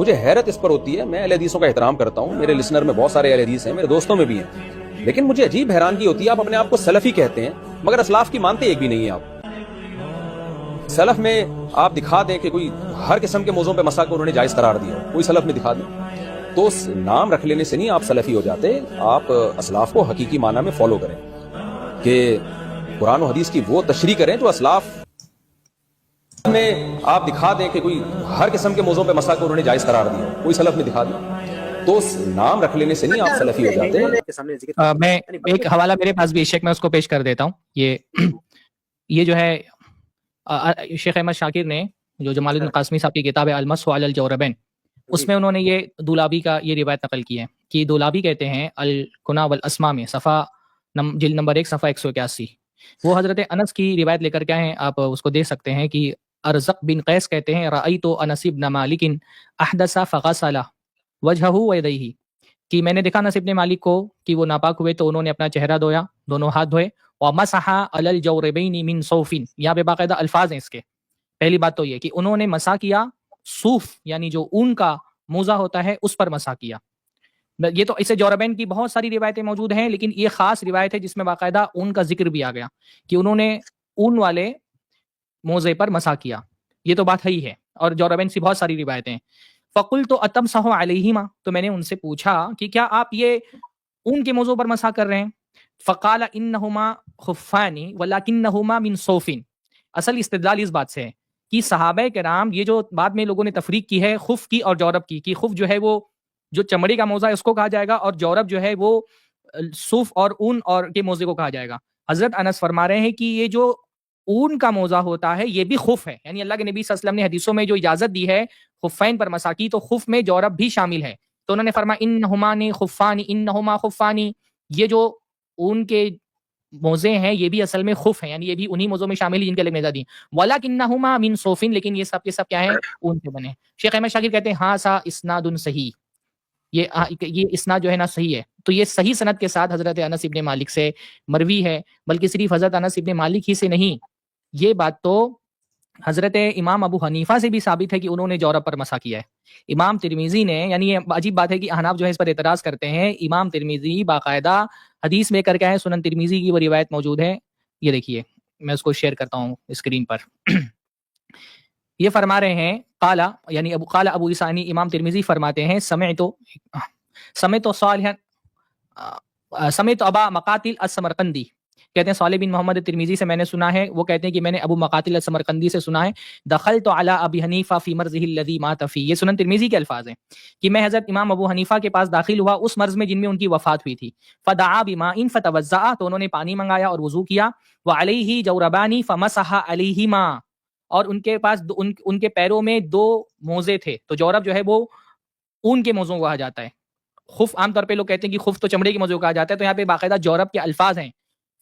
مجھے حیرت اس پر ہوتی ہے. میں اہل حدیثوں کا احترام کرتا ہوں, میرے لسنر میں بہت سارے اہل حدیث ہیں, میرے دوستوں میں بھی ہیں, لیکن مجھے عجیب حیرانگی ہوتی ہے آپ اپنے آپ کو سلفی کہتے ہیں مگر اسلاف کی مانتے ایک بھی نہیں ہیں. آپ سلف میں آپ دکھا دیں کہ کوئی ہر قسم کے موضوع پہ مسا کو انہوں نے جائز قرار دیا, کوئی سلف میں دکھا دیں, تو نام رکھ لینے سے نہیں آپ سلفی ہو جاتے. آپ اسلاف کو حقیقی معنی میں فالو کریں کہ قرآن و حدیث کی وہ تشریح کریں جو اسلاف میں آپ دکھا دیں کہ کوئی ہر قسم کے موضوع پہ مسا کو انہوں نے جائز قرار دیا, کوئی سلف میں دکھا دیں, تو نام رکھ لینے سے نہیں آپ سلفی ہو جاتے. میں ایک حوالہ میرے پاس بھی شیخ میں اس کو پیش کر دیتا ہوں. یہ جو ہے شیخ احمد شاکر نے جو جمال الدین قاسمی صاحب کی کتاب ہے المسح علی الجوربین, اس میں انہوں نے یہ دولابی کا یہ روایت نقل کی ہے کہ دولابی کہتے ہیں الکنا والاسماء میں صفحہ جلد نمبر 1 صفحہ 181, وہ حضرت انس کی روایت لے کر کے ہیں, آپ اس کو دیکھ سکتے ہیں کہ ارزق بن قیس کہتے ہیں رأیت انس بن مالک احدث فغسل وجهه ويديه, کہ میں نے دیکھا انس بن مالک کو کہ وہ ناپاک ہوئے تو انہوں نے اپنا چہرہ دھویا, دونوں ہاتھ دھوئے, ومسح علی الجوربین من صوف, یہاں پہ باقاعدہ الفاظ ہیں اس کے. پہلی بات تو یہ کہ انہوں نے مسح کیا صوف یعنی جو اون کا موزہ ہوتا ہے اس پر مسح کیا. یہ تو اسے جوربین کی بہت ساری روایتیں موجود ہیں, لیکن یہ خاص روایت ہے جس میں باقاعدہ اون کا ذکر بھی آ گیا کہ انہوں نے اون والے موزے پر مسح کیا. یہ تو بات ہی ہے, اور جوربین سے بہت ساری روایتیں. فقلت اتمسح علیہما, تو میں نے ان سے پوچھا کہ کیا آپ یہ اون کے موضوع پر مسح کر رہے ہیں؟ فقال انہما خفان ولکنہما من صوف. اصل استدلال اس بات سے ہے کہ صحابہ کرام یہ جو بعد میں لوگوں نے تفریق کی ہے خف کی اور جورب کی, کہ خف جو ہے وہ جو چمڑی کا موزہ ہے اس کو کہا جائے گا, اور جورب جو ہے وہ صوف اور اون اور کے موزے کو کہا جائے گا. حضرت انس فرما رہے ہیں کہ یہ جو اون کا موزہ ہوتا ہے یہ بھی خف ہے, یعنی اللہ کے نبی صلی اللہ علیہ وسلم نے حدیثوں میں جو اجازت دی ہے خفین پر مسح کی, تو خف میں جورب بھی شامل ہے. تو انہوں نے فرمایا انہما خفانی انہما خفانی, یہ جو اون کے موزے ہیں یہ بھی اصل میں خف ہیں, یعنی یہ بھی انہی موزوں میں شامل ہیں جن کے لیے نظر دی. ولکنہما من صوف, لیکن یہ سب کے سب کیا ہیں, اون سے بنے. شیخ احمد شاکر کہتے ہیں ہاں سا اسناد صحیح, یہ اسناد جو ہے نا صحیح ہے. تو یہ صحیح سند کے ساتھ حضرت انس ابن مالک سے مروی ہے, بلکہ صرف حضرت انس ابن مالک ہی سے نہیں, یہ بات تو حضرت امام ابو حنیفہ سے بھی ثابت ہے کہ انہوں نے جورب پر مسح کیا ہے. امام ترمذی نے, یعنی یہ عجیب بات ہے کہ احناف جو ہے اس پر اعتراض کرتے ہیں, امام ترمذی باقاعدہ حدیث میں کر کے آئے, سنن ترمذی کی وہ روایت موجود ہے. یہ دیکھیے میں اس کو شیئر کرتا ہوں اسکرین پر. یہ فرما رہے ہیں قال یعنی ابو عیسانی امام ترمذی فرماتے ہیں سمعت ابا مقاتل السمرقندی, کہتے ہیں صالح بن محمد ترمذی سے میں نے سنا ہے, وہ کہتے ہیں کہ میں نے ابو مقاتل السمرقندی سے سنا ہے, دخلت علی ابی حنیفہ فی مرضه الذی مات فی, یہ سنن ترمذی کے الفاظ ہیں کہ میں حضرت امام ابو حنیفہ کے پاس داخل ہوا اس مرض میں جن میں ان کی وفات ہوئی تھی. فدعا بماء فتوضا, تو انہوں نے پانی منگایا اور وضو کیا. وعلیہ جوربانی فمسح علیہما, اور ان کے پاس ان کے پیروں میں 2 موزے تھے. تو جورب جو ہے وہ اون کے موزوں کو کہا جاتا ہے. خف عام طور پہ لوگ کہتے ہیں کہ خف تو چمڑے کے موزوں کو کہا جاتا ہے, تو یہاں پہ باقاعدہ جورب کے الفاظ ہیں.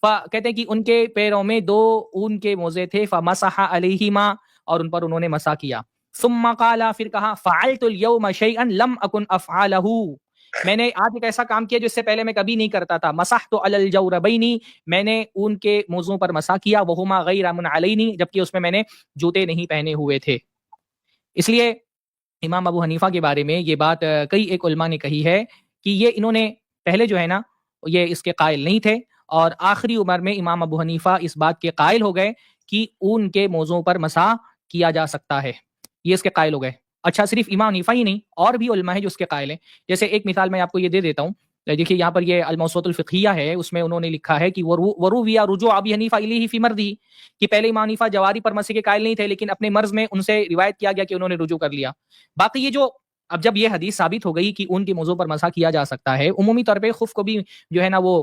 کہتے ہیں کہ ان کے پیروں میں 2 اون کے موزے تھے. فمسح علیہما, اور ان پر انہوں نے مسح کیا. ثم قال, پھر کہا فعلت اليوم شيئا لم اكن افعله, میں نے آج ایک ایسا کام کیا جو اس سے پہلے میں کبھی نہیں کرتا تھا. مسحت علی الجوربین, میں نے اون کے موزوں پر مسح کیا. وہما غیر منعلین, جبکہ اس میں نے جوتے نہیں پہنے ہوئے تھے. اس لیے امام ابو حنیفہ کے بارے میں یہ بات کئی ایک علماء نے کہی ہے کہ یہ انہوں نے پہلے جو ہے نا یہ اس کے قائل نہیں تھے, اور آخری عمر میں امام ابو حنیفہ اس بات کے قائل ہو گئے کہ اون کے موزوں پر مسح کیا جا سکتا ہے, یہ اس کے قائل ہو گئے. اچھا, صرف امام حنیفہ ہی نہیں, اور بھی علماء ہیں جو اس کے قائل ہیں. جیسے ایک مثال میں آپ کو یہ دے دیتا ہوں, دیکھیے یہاں پر یہ الموسوعۃ الفقہیہ ہے, اس میں انہوں نے لکھا ہے کہ وروی رجوع ابی حنیفہ الیہ فی مرضی, کہ پہلے امام حنیفہ جواری پر مسح کے قائل نہیں تھے, لیکن اپنے مرض میں ان سے روایت کیا گیا کہ انہوں نے رجوع کر لیا. باقی یہ جو اب جب یہ حدیث ثابت ہو گئی کہ ان کے موضوع پر مسح کیا جا سکتا ہے, عمومی طور پہ خف کو بھی جو ہے نا وہ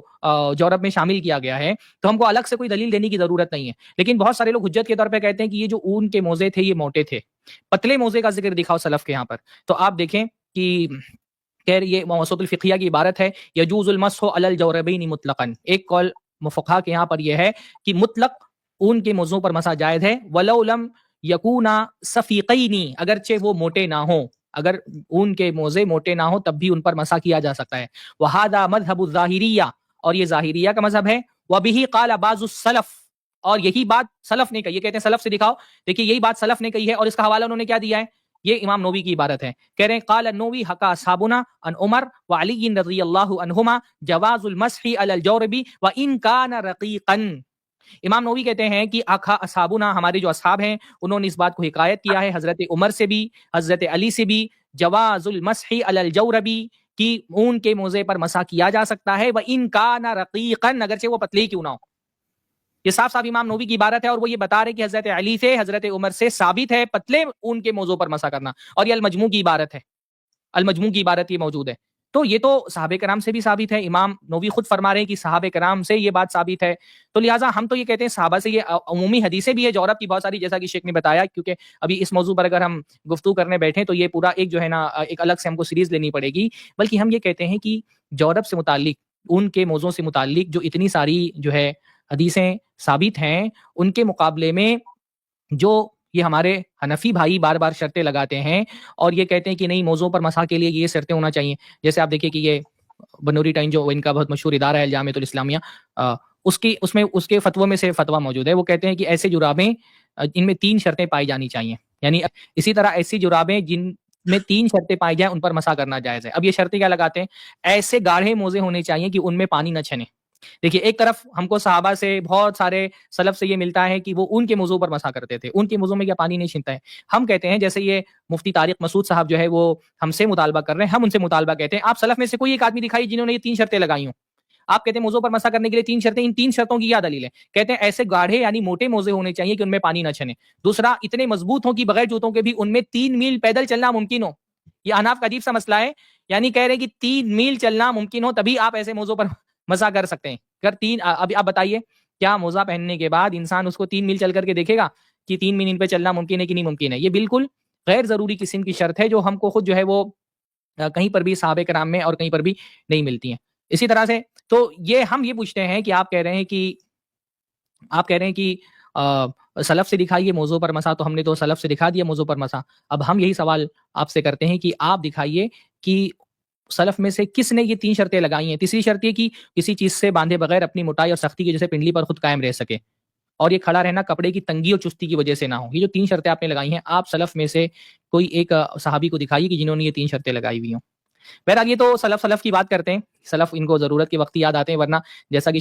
جورب میں شامل کیا گیا ہے, تو ہم کو الگ سے کوئی دلیل دینے کی ضرورت نہیں ہے. لیکن بہت سارے لوگ حجت کے طور پہ کہتے ہیں کہ یہ جو اون کے موزے تھے یہ موٹے تھے, پتلے موزے کا ذکر دکھاؤ سلف کے یہاں پر. تو آپ دیکھیں کہ یہ موسوعۃ الفقہیہ کی عبارت ہے, یجوز المسح علی الجوربین مطلقا. ایک قول مفقہا کے یہاں پر یہ ہے کہ مطلق اون کے موزوں پر مسح جائز ہے, ولو لم یکونا صفیقین, اگرچہ وہ موٹے نہ ہوں, اگر اون کے موزے موٹے نہ ہوں تب بھی ان پر مسح کیا جا سکتا ہے. وہذا مذہب الظاہریہ, اور یہ ظاہریہ کا مذہب ہے. وبہ قال بعض السلف, اور یہی بات سلف نے کہی ہے. کہتے ہیں سلف سے دکھاؤ, دیکھیے یہی بات سلف نے کہی ہے, اور اس کا حوالہ انہوں نے کیا دیا ہے, یہ امام نووی کی عبارت ہے. کہہ رہے ہیں قال النووی حکا اصحابنا عن عمر وعلی رضی اللہ عنہما جواز المسح علی الجورب وان کان رقیقا. امام نووی کہتے ہیں کہ آخا اصحابنا، ہمارے جو اصحاب ہیں، انہوں نے اس بات کو حکایت کیا ہے حضرت عمر سے بھی، حضرت علی سے بھی، جواز المسح علی الجورب، کہ اون کے موزے پر مسح کیا جا سکتا ہے، وان کان رقیقا، اگرچہ وہ پتلے ہی کیوں نہ ہو. یہ صاف صاف امام نووی کی عبارت ہے، اور وہ یہ بتا رہے کہ حضرت علی سے، حضرت عمر سے ثابت ہے پتلے اون کے موضوع پر مسح کرنا. اور یہ المجموع کی عبارت ہے، المجموع کی عبارت یہ موجود ہے. تو یہ تو صحابہ کرام سے بھی ثابت ہے، امام نووی خود فرما رہے ہیں کہ صحابہ کرام سے یہ بات ثابت ہے. تو لہٰذا ہم تو یہ کہتے ہیں صحابہ سے یہ عمومی حدیثیں بھی ہے جورب کی بہت ساری، جیسا کہ شیخ نے بتایا، کیونکہ ابھی اس موضوع پر اگر ہم گفتگو کرنے بیٹھیں تو یہ پورا ایک جو ہے نا ایک الگ سے ہم کو سیریز لینی پڑے گی. بلکہ ہم یہ کہتے ہیں کہ جورب سے متعلق، ان کے موضوع سے متعلق جو اتنی ساری جو ہے حدیثیں ثابت ہیں، ان کے مقابلے میں جو یہ ہمارے حنفی بھائی بار بار شرطیں لگاتے ہیں اور یہ کہتے ہیں کہ نہیں موضوع پر مسح کے لیے یہ شرطیں ہونا چاہیے. جیسے آپ دیکھیں کہ یہ بنوری ٹائم جو ان کا بہت مشہور ادارہ ہے الجامعۃ الاسلامیہ، اس کے فتووں میں سے فتویٰ موجود ہے. وہ کہتے ہیں کہ ایسے جرابیں ان میں 3 شرطیں پائی جانی چاہیے، یعنی اسی طرح ایسی جرابیں جن میں 3 شرطیں پائی جائیں ان پر مسح کرنا جائز ہے. اب یہ شرطیں کیا لگاتے ہیں؟ ایسے گاڑھے موزے ہونے چاہیے کہ ان میں پانی نہ چھنے. دیکھیے ایک طرف ہم کو صحابہ سے، بہت سارے سلف سے یہ ملتا ہے کہ وہ ان کے موضوع پر مسح کرتے تھے، ان کے موضوع میں کیا پانی نہیں چھنتا ہے. ہم کہتے ہیں جیسے یہ مفتی طارق مسعود صاحب جو ہے وہ ہم سے مطالبہ کر رہے ہیں، ہم ان سے مطالبہ کہتے ہیں آپ سلف میں سے کوئی ایک آدمی دکھائیے جنہوں نے یہ 3 شرطیں لگائی ہوں. آپ کہتے ہیں موضوع پر مسح کرنے کے لیے 3 شرطیں، ان 3 شرطوں کی کیا دلیل ہے؟ کہتے ہیں ایسے گاڑھے یعنی موٹے موزے ہونے چاہیے کہ ان میں پانی نہ چھنے. دوسرا، اتنے مضبوط ہوں کہ بغیر جوتوں کے بھی ان میں 3 میل پیدل چلنا ممکن ہو. یہ احناف کا عجیب سا مسئلہ ہے، یعنی کہہ رہے ہیں کہ 3 میل چلنا ممکن ہو تبھی آپ ایسے موضوع پر مسح کر سکتے ہیں. ابھی آپ بتائیے کیا موزہ پہننے کے بعد انسان اس کو 3 میل چل کر کے دیکھے گا کہ 3 میل ان پہ چلنا ممکن ہے کہ نہیں ممکن ہے؟ یہ بالکل غیر ضروری قسم کی شرط ہے جو ہم کو خود جو ہے وہ کہیں پر بھی صحابہ کرام میں اور کہیں پر بھی نہیں ملتی ہیں. اسی طرح سے تو یہ ہم یہ پوچھتے ہیں کہ آپ کہہ رہے ہیں کہ سلف سے دکھائیے موضوع پر مسح، تو ہم نے تو سلف سے دکھا دیا موضوع پر مسح. اب ہم یہی سوال آپ سے کرتے ہیں کہ آپ دکھائیے کہ سلف میں سے کس نے یہ 3 شرطیں لگائی ہیں. تیسری شرط یہ کہ کسی چیز سے باندھے بغیر اپنی موٹائی اور سختی کی جیسے پنڈلی پر خود قائم رہ سکے، اور یہ کھڑا رہنا کپڑے کی تنگی اور چستی کی وجہ سے نہ ہو. یہ جو 3 شرطیں آپ نے لگائی ہیں، آپ سلف میں سے کوئی ایک صحابی کو دکھائیے کہ جنہوں نے یہ 3 شرطیں لگائی ہوئی ہوں. بہرحال یہ تو سلف کی بات کرتے ہیں، سلف ان کو ضرورت کے وقت یاد آتے ہیں، ورنہ جیسا کہ